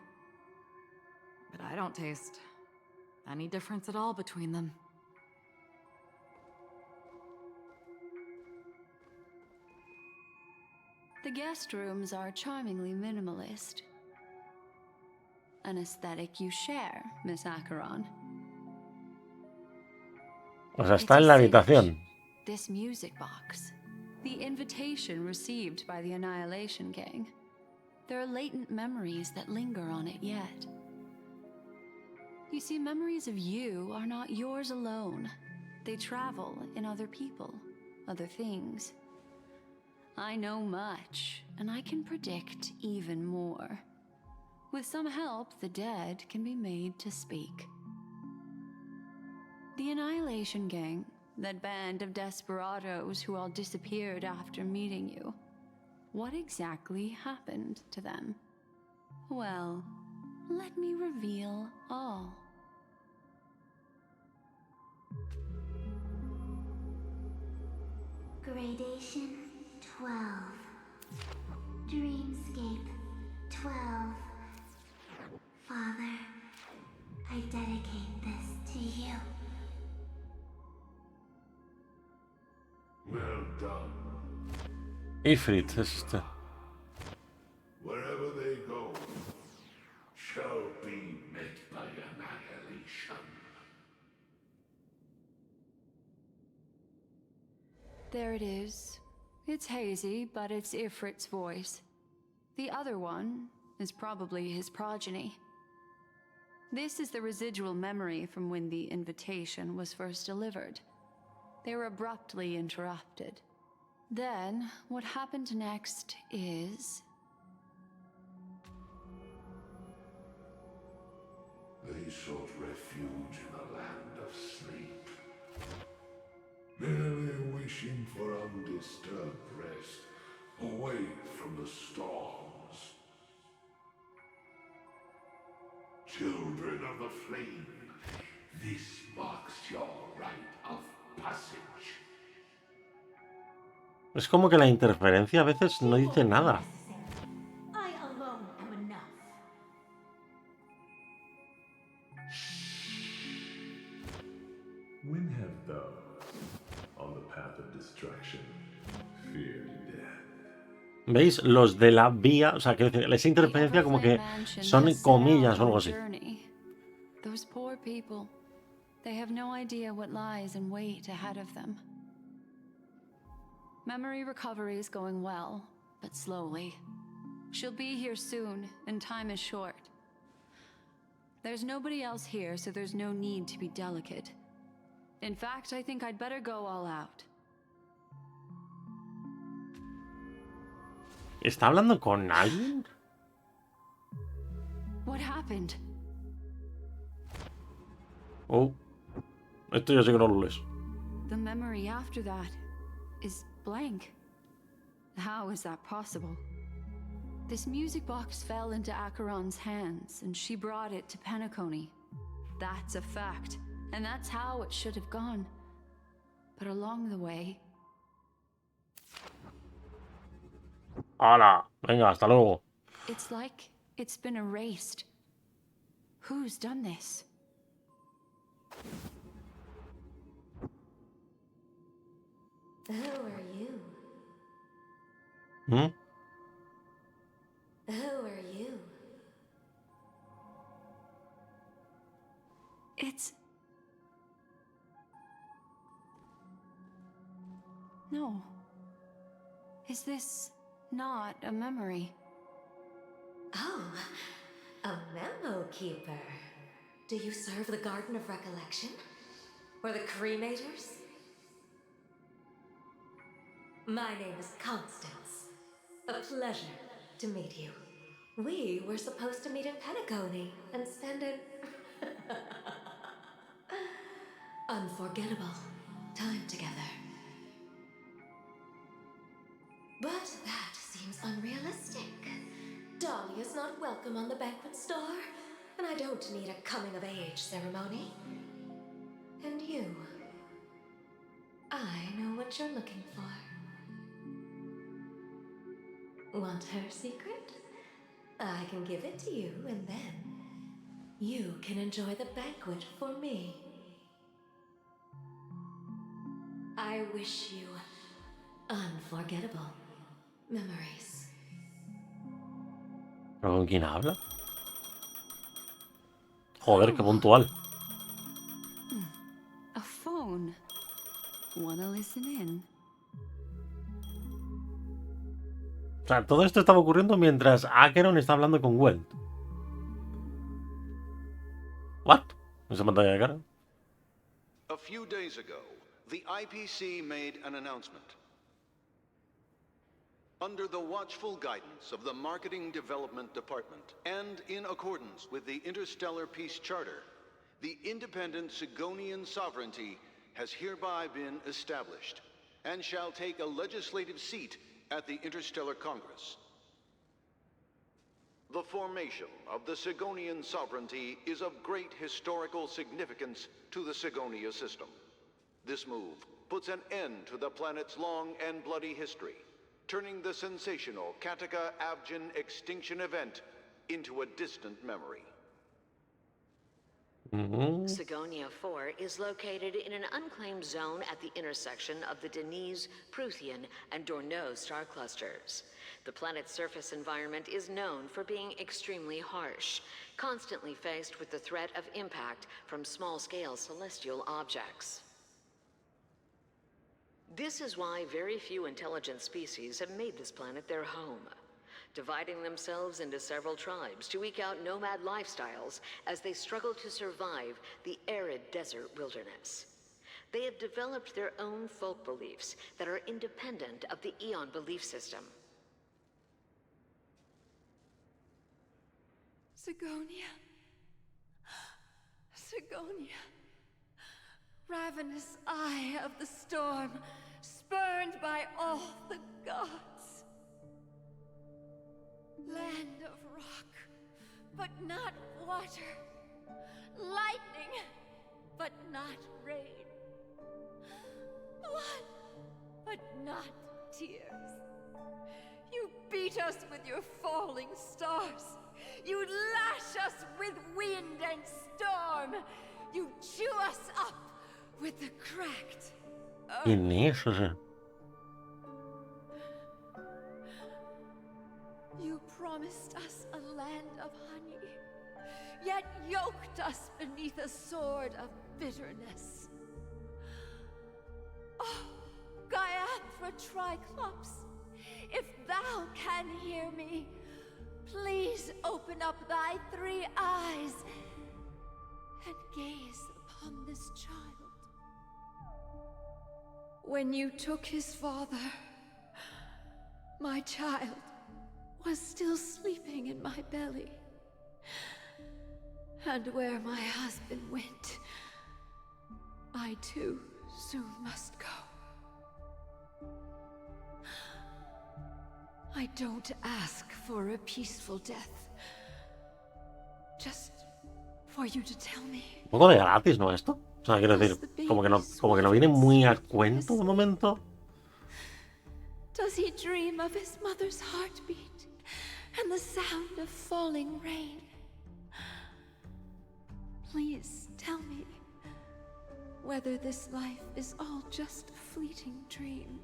But I don't taste any difference at all between them. the guest rooms are charmingly minimalist. An aesthetic you share, Miss Acheron. O sea, está en la habitación. This music box. The invitation received by the Annihilation Gang. There are latent memories that linger on it yet. You see, memories of you are not yours alone. They travel in other people, other things. I know much, and I can predict even more. With some help, the dead can be made to speak. The Annihilation Gang, that band of desperados who all disappeared after meeting you. What exactly happened to them? Well, let me reveal all. Gradation 12. Dreamscape 12. Father, I dedicate this to you. Well done. Ifrit es este. Wherever they go, shall be met by annihilation. There it is. It's hazy, but it's Ifrit's voice. The other one is probably his progeny. This is the residual memory from when the invitation was first delivered. they were abruptly interrupted. Then, what happened next is... They sought refuge in the land of sleep, merely wishing for undisturbed rest, away from the storms. Children of the flame, this marks your rite of passage. Es como que la interferencia a veces no dice nada. I alone am enough. When have those on the path of destruction feared death? ¿Veis? Los de la vía, o sea, quiero decir, esa interferencia como que son comillas o algo así. Those poor people, they have no idea what lies in wait ahead of them. Memory recovery is going well, but slowly. She'll be here soon, and time is short. There's nobody else here, so there's no need to be delicate. In fact, I think I'd better go all out. ¿Está hablando con alguien? What happened? Oh, esto ya sé que no lo lees. The memory after that is blank. How is that possible? This music box fell into Acheron's hands, and she brought it to Penacony. That's a fact, and that's how it should have gone. But along the way... ¡Hala! Venga, hasta luego. It's like it's been erased. Who's done this? Who are you? ¿Mm? Who are you? It's... No. Is this not a memory? Oh, a memo keeper. Do you serve the Garden of Recollection? Or the Cremators? My name is Constance. A pleasure to meet you. We were supposed to meet in Penacony and spend an unforgettable time together. But that seems unrealistic. Dahlia's not welcome on the banquet star, and I don't need a coming-of-age ceremony. And you, I know what you're looking for. Want her secret? I can give it to you, and then you can enjoy the banquet for me. I wish you unforgettable memories. ¿Pero con quién habla? Joder, qué puntual. A phone. Wanna listen in? O sea, todo esto estaba ocurriendo mientras Acheron está hablando con Welt. ¿What? ¿Esa pantalla de cara? A few days ago, the IPC made an announcement. Under the watchful guidance of the Marketing Development Department, and in accordance with the Interstellar Peace Charter, the independent Sigonian sovereignty has hereby been established, and shall take a legislative seat at the Interstellar Congress. The formation of the Sigonian sovereignty is of great historical significance to the Sigonia system. This move puts an end to the planet's long and bloody history, turning the sensational Kataka-Abjin extinction event into a distant memory. Sigonia 4 is located in an unclaimed zone at the intersection of the Denise, Prothean, and Dorneau star clusters. The planet's surface environment is known for being extremely harsh, constantly faced with the threat of impact from small-scale celestial objects. This is why very few intelligent species have made this planet their home, dividing themselves into several tribes to eke out nomad lifestyles as they struggle to survive the arid desert wilderness. They have developed their own folk beliefs that are independent of the Eon belief system. Sigonia. Sigonia. Ravenous eye of the storm, spurned by all the gods. Land of rock, but not water. Lightning, but not rain. Blood, but not tears. You beat us with your falling stars. You lash us with wind and storm. You chew us up with the cracked earth. ¿Quién es? O sea, You promised us a land of honey, yet yoked us beneath a sword of bitterness. Oh, Gaiathra Triclops, if thou can hear me, please open up thy 3 eyes and gaze upon this child. When you took his father, my child was still sleeping in my belly. And where my husband went, I too soon must go. I don't ask for a peaceful death. Just for you to tell me. un poco de gratis, ¿no? Esto. O sea, quiero decir, como que no viene muy a cuento de momento. Does he dream of his mother's heartbeat and the sound of falling rain? Please tell me whether this life is all just a fleeting dream.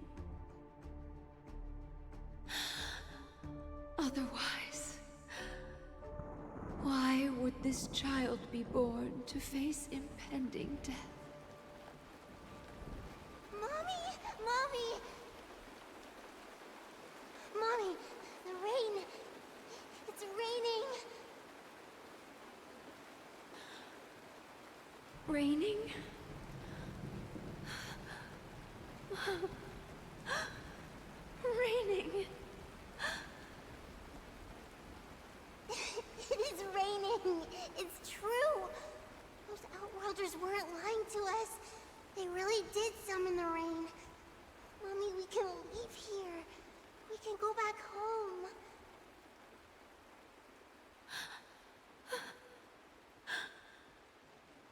Otherwise, why would this child be born to face impending death? Mommy! Mommy! Mommy, the rain. It's raining. Raining? Raining. It is raining. It's true. Those Outworlders weren't lying to us. They really did summon the rain. Mommy, we can leave here. We can go back home.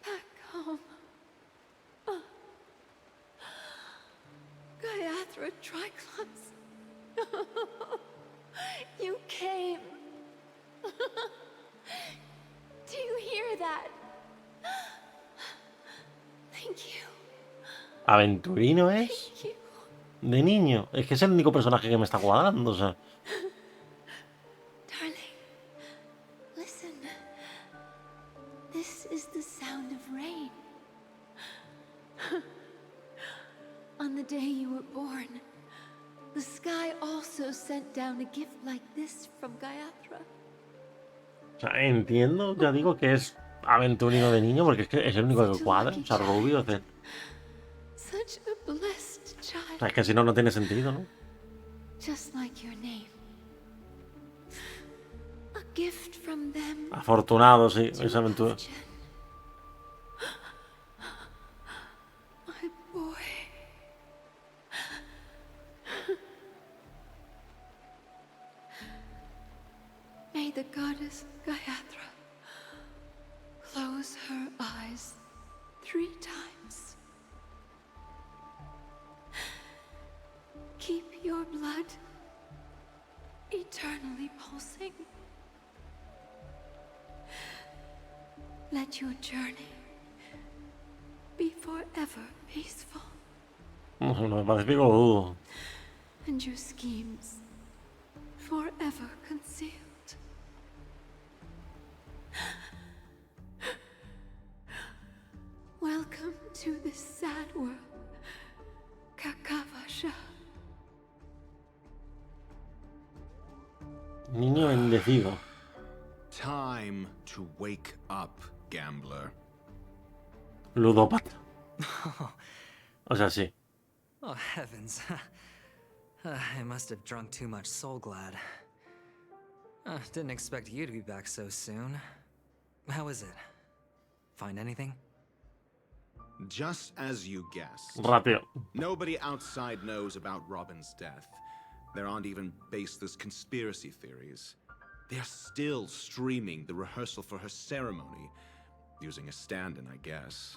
Back home. Gaiathra Triclops. You came. Do you hear that? Thank you. ¿Aventurino es? Thank you. De niño. Es que es el único personaje que me está cuadrando, o sea. Darling, listen. This is the sound of rain. On the day you were born, the sky also sent down a gift like this from Gaiathra. O sea, entiendo, ya digo que es aventurino de niño, porque es que es el único que cuadra. O sea, Rubio, o sea, Such a blessed child. es que si no, no tiene sentido, ¿no? Just like your name. A gift from them. Afortunado, sí, es aventura. My boy. May the goddess Gaiathra close her eyes 3 times. Keep your blood eternally pulsing. Let your journey be forever peaceful. No me parece que lo dudo. And your schemes forever concealed. Welcome to this sad world, Kakavasha. Niño bendecido. Time to wake up, gambler. Ludópata. O sea, sí. Oh, heavens. I must have drunk too much Soul Glad. Didn't expect you to be back so soon. How is it? Find anything? Just as you guessed. Rápido. Nobody outside knows about Robin's death. There aren't even baseless conspiracy theories. They're still streaming the rehearsal for her ceremony, using a stand-in, I guess.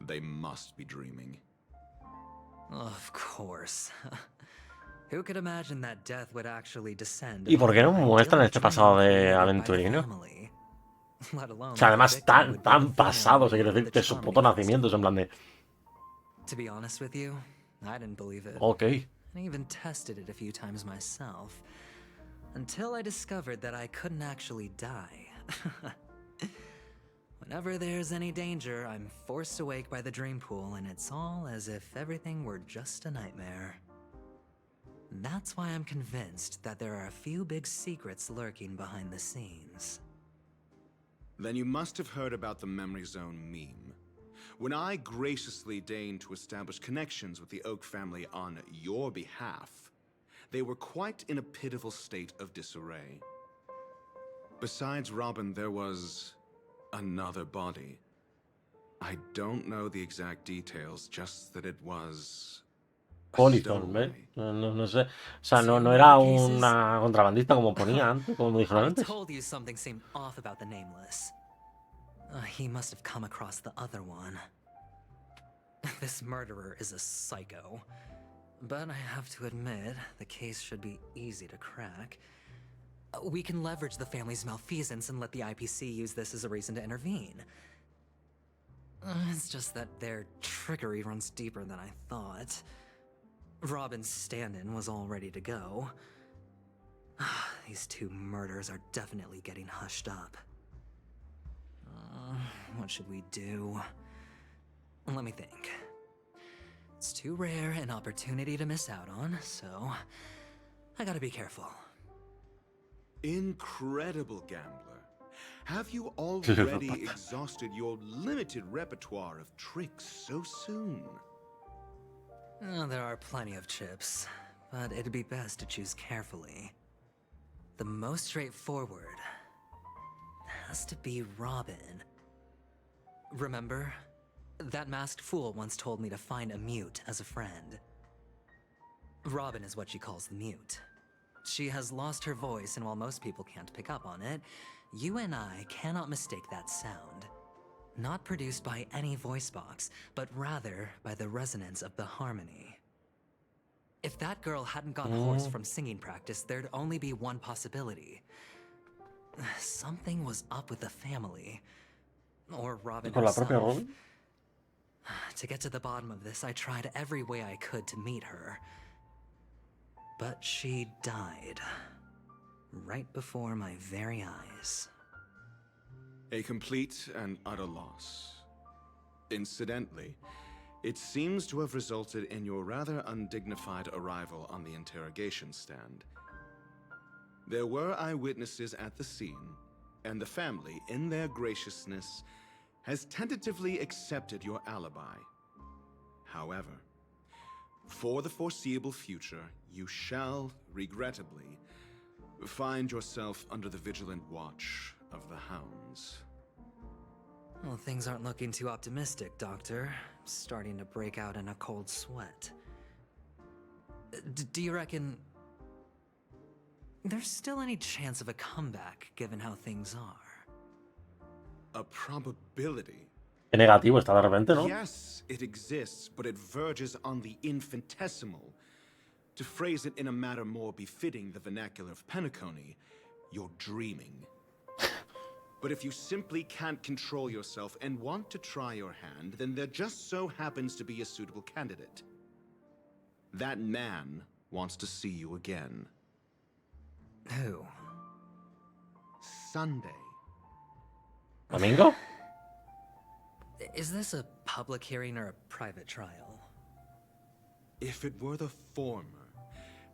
They must be dreaming. Of course. Who could imagine that death would actually descend? ¿Y por qué no muestran este pasado de aventurino? O sea, además tan pasado, se quiere decir, de su puto nacimiento, es en plan de... To be honest with you, I didn't believe it. Ok. I even tested it a few times myself, until I discovered that I couldn't actually die. Whenever there's any danger, I'm forced awake by the dream pool, and it's all as if everything were just a nightmare. That's why I'm convinced that there are a few big secrets lurking behind the scenes. Then you must have heard about the Memory Zone meme. When I graciously deigned to establish connections with the Oak family on your behalf, they were quite in a pitiful state of disarray. Besides Robin, there was another body. I don't know the exact details, just that it was... Polython, ¿ves? No sé. O sea, no era una contrabandista como ponía antes, como dijeron antes. I told you something seemed off about the Nameless. He must have come across the other one. This murderer is a psycho. But I have to admit, the case should be easy to crack. We can leverage the family's malfeasance and let the IPC use this as a reason to intervene. It's just that their trickery runs deeper than I thought. Robin's stand-in was all ready to go. These two murders are definitely getting hushed up. What should we do? Let me think. It's too rare an opportunity to miss out on, so I gotta be careful. Incredible gambler. Have you already exhausted your limited repertoire of tricks so soon? There are plenty of chips, but it'd be best to choose carefully. The most straightforward has to be Robin. Remember? That masked fool once told me to find a mute as a friend. Robin is what she calls the mute. She has lost her voice, and while most people can't pick up on it, you and I cannot mistake that sound. Not produced by any voice box, but rather by the resonance of the harmony. If that girl hadn't gone hoarse from singing practice, there'd only be one possibility. Something was up with the family. Or Robin ¿Con la propia herself. Robin? To get to the bottom of this, I tried every way I could to meet her. But she died. Right before my very eyes. A complete and utter loss. Incidentally, it seems to have resulted in your rather undignified arrival on the interrogation stand. There were eyewitnesses at the scene, and the family, in their graciousness, has tentatively accepted your alibi. However, for the foreseeable future, you shall, regrettably, find yourself under the vigilant watch of the Hounds. Well, things aren't looking too optimistic, Doctor. I'm starting to break out in a cold sweat. Do you reckon there's still any chance of a comeback, given how things are? A probability? Qué negativo está de repente, ¿no? Yes, it exists, but it verges on the infinitesimal. To phrase it in a manner more befitting the vernacular of Penacony, you're dreaming. But if you simply can't control yourself and want to try your hand, then there just so happens to be a suitable candidate. That man wants to see you again. Who? Sunday. ¿Domingo? Is this a public hearing or a private trial? If it were the former,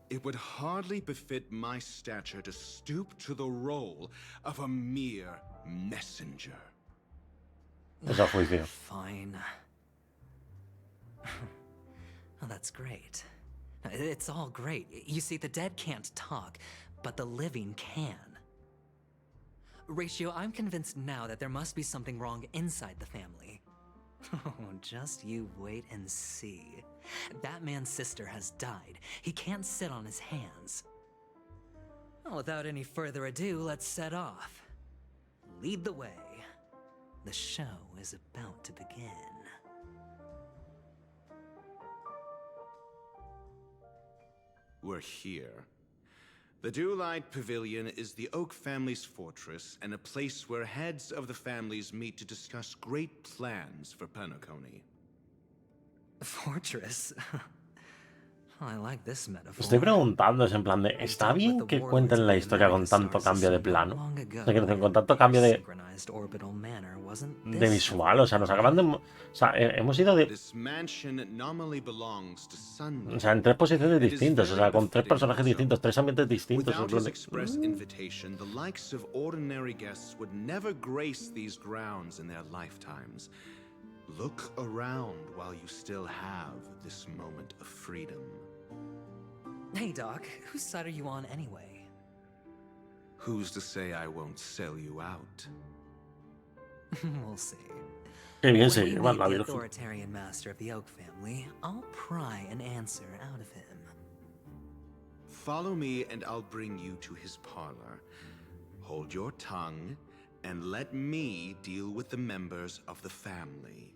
it would hardly befit my stature to stoop to the role of a mere messenger. Es a juicio. Fine. Oh, that's great. It's all great. You see, the dead can't talk, but the living can. Ratio, I'm convinced now that there must be something wrong inside the family. Oh, just you wait and see. That man's sister has died. He can't sit on his hands. Well, without any further ado, let's set off. Lead the way. The show is about to begin. We're here. The Dewlight Pavilion is the Oak family's fortress and a place where heads of the families meet to discuss great plans for Penacony. Fortress? I like this metaphor. Estoy preguntando, es en plan de, ¿está bien que cuenten la historia con tanto cambio de plano? O sea, que con tanto cambio de visual, o sea, nos acaban de... O sea, hemos ido de... O sea, en 3 posiciones distintas, o sea, con 3 personajes distintos, 3 ambientes distintos. Look around while you still have this moment of freedom. Hey, Doc, whose side are you on anyway? Who's to say I won't sell you out? We'll see. Qué bien When we se lleva meet la the Virgen. authoritarian master of the Oak family, I'll pry an answer out of him. Follow me and I'll bring you to his parlor. Hold your tongue and let me deal with the members of the family.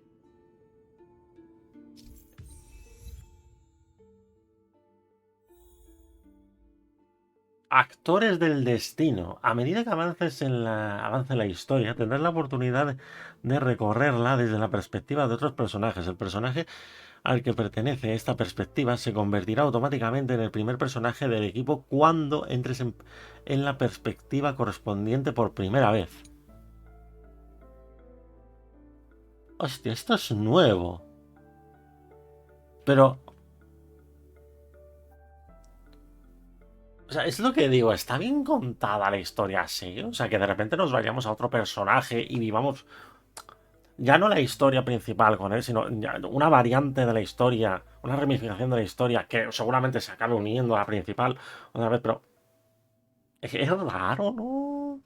Actores del destino. A medida que avance la historia, tendrás la oportunidad de recorrerla desde la perspectiva de otros personajes. El personaje al que pertenece esta perspectiva se convertirá automáticamente en el primer personaje del equipo cuando entres en la perspectiva correspondiente por primera vez. Hostia, esto es nuevo. Pero... O sea, es lo que digo, está bien contada la historia así. O sea, que de repente nos vayamos a otro personaje y vivamos ya no la historia principal con él, sino ya una variante de la historia, una ramificación de la historia que seguramente se acabe uniendo a la principal otra vez, pero es raro, ¿no?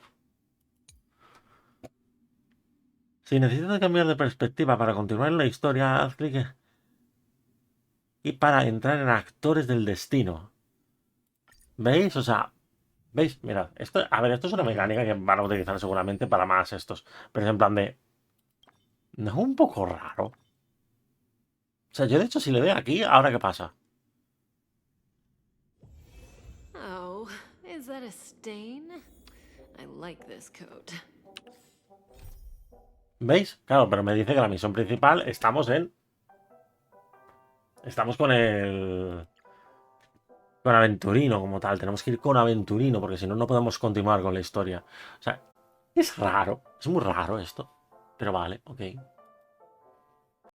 Si necesitas cambiar de perspectiva para continuar en la historia, haz clic y para entrar en actores del destino. ¿Veis? O sea, ¿veis? Mirad, esto, a ver, esto es una mecánica que van a utilizar seguramente para más estos. Pero es en plan de... ¿No es un poco raro? O sea, yo de hecho si le doy aquí, ¿ahora qué pasa? Oh, is that a stain? I like this coat. ¿Veis? Claro, pero me dice que la misión principal estamos con el... Con Aventurino como tal. Tenemos que ir con Aventurino porque si no, no podemos continuar con la historia. O sea, es raro. Es muy raro esto. Pero vale, ok.